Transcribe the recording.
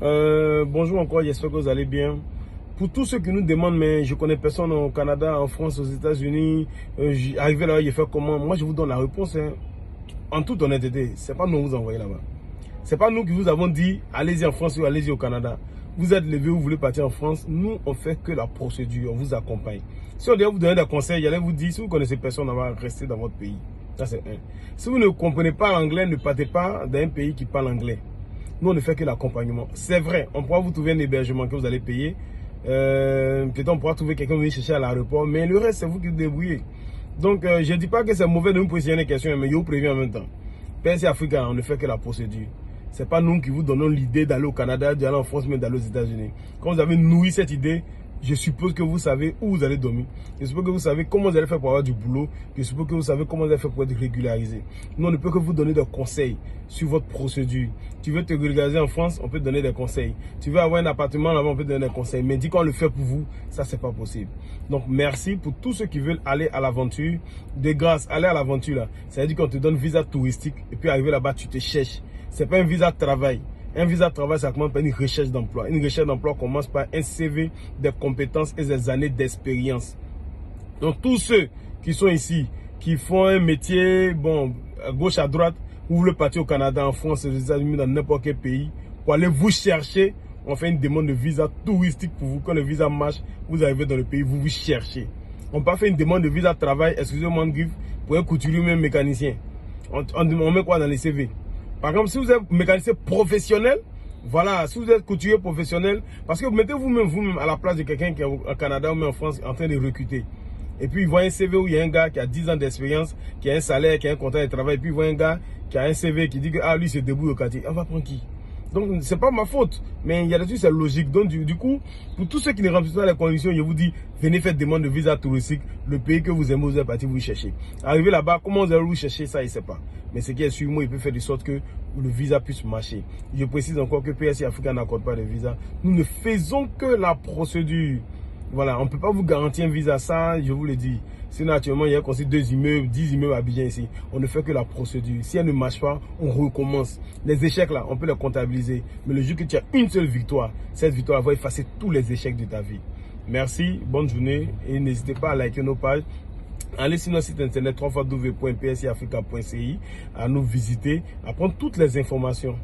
Bonjour encore, j'espère que vous allez bien. Pour tous ceux qui nous demandent, mais je connais personne au Canada, en France, aux États-Unis, arrivé là, il fait comment? Moi, je vous donne la réponse. Hein. En toute honnêteté, c'est pas nous vous envoyer là-bas. C'est pas nous qui vous avons dit, allez-y en France ou allez-y au Canada. Vous êtes levé, vous voulez partir en France. Nous, on fait que la procédure, on vous accompagne. Si on doit vous donner des conseils, j'allais vous dire, si vous connaissez personne, on va rester dans votre pays. Ça, c'est un. Si vous ne comprenez pas l'anglais, ne partez pas dans un pays qui parle anglais. Nous, on ne fait que l'accompagnement. C'est vrai, on pourra vous trouver un hébergement que vous allez payer. Peut-être on pourra trouver quelqu'un qui va chercher à l'aéroport. Mais le reste, c'est vous qui vous débrouillez. Donc, je ne dis pas que c'est mauvais de nous positionner des questions, mais je vous préviens en même temps. PSC Africa, on ne fait que la procédure. Ce n'est pas nous qui vous donnons l'idée d'aller au Canada, d'aller en France, mais d'aller aux États-Unis. Quand vous avez nourri cette idée, je suppose que vous savez où vous allez dormir. Je suppose que vous savez comment vous allez faire pour avoir du boulot. Je suppose que vous savez comment vous allez faire pour être régularisé. Nous, on ne peut que vous donner des conseils sur votre procédure. Tu veux te régulariser en France, on peut te donner des conseils. Tu veux avoir un appartement là-bas, on peut te donner des conseils. Mais dis qu'on le fait pour vous, ça, c'est pas possible. Donc, merci pour tous ceux qui veulent aller à l'aventure. De grâce, aller à l'aventure là. Ça veut dire qu'on te donne visa touristique et puis arriver là-bas, tu te cherches. C'est pas un visa de travail. Un visa de travail, ça commence par une recherche d'emploi. Une recherche d'emploi commence par un CV, des compétences et des années d'expérience. Donc, tous ceux qui sont ici, qui font un métier, bon, à gauche, à droite, vous voulez partir au Canada, en France, aux États-Unis, dans n'importe quel pays, pour aller vous chercher, on fait une demande de visa touristique pour vous. Quand le visa marche, vous arrivez dans le pays, vous vous cherchez. On peut pas faire une demande de visa de travail, excusez-moi de griffe, pour un couturier ou même mécanicien. On met quoi dans les CV? Par exemple, si vous êtes mécanicien professionnel, voilà, si vous êtes couturier professionnel, parce que vous mettez vous-même à la place de quelqu'un qui est au Canada ou même en France en train de recruter. Et puis, il voit un CV où il y a un gars qui a 10 ans d'expérience, qui a un salaire, qui a un contrat de travail. Et puis, il voit un gars qui a un CV qui dit que ah, lui, se débrouille au quartier. On va prendre qui? Donc, c'est pas ma faute. Mais il y a des trucs, c'est logique. Donc, du coup, pour tous ceux qui ne remplissent pas les conditions, je vous dis, venez faire demande de visa touristique. Le pays que vous aimez, vous allez partir vous chercher. Arrivez là-bas, comment vous allez vous chercher, ça, il ne sait pas. Mais ce qui est sûr, moi, il peut faire de sorte que le visa puisse marcher. Je précise encore que PSC Africa n'accorde pas de visa. Nous ne faisons que la procédure. Voilà, on ne peut pas vous garantir un visa, ça, je vous le dis. Sinon, actuellement, il y a construit 2 immeubles, 10 immeubles à Abidjan ici. On ne fait que la procédure. Si elle ne marche pas, on recommence. Les échecs, là, on peut les comptabiliser. Mais le jour que tu as une seule victoire, cette victoire va effacer tous les échecs de ta vie. Merci, bonne journée et n'hésitez pas à liker nos pages. Allez sur notre site internet www.pscafrica.ci à nous visiter, à prendre toutes les informations.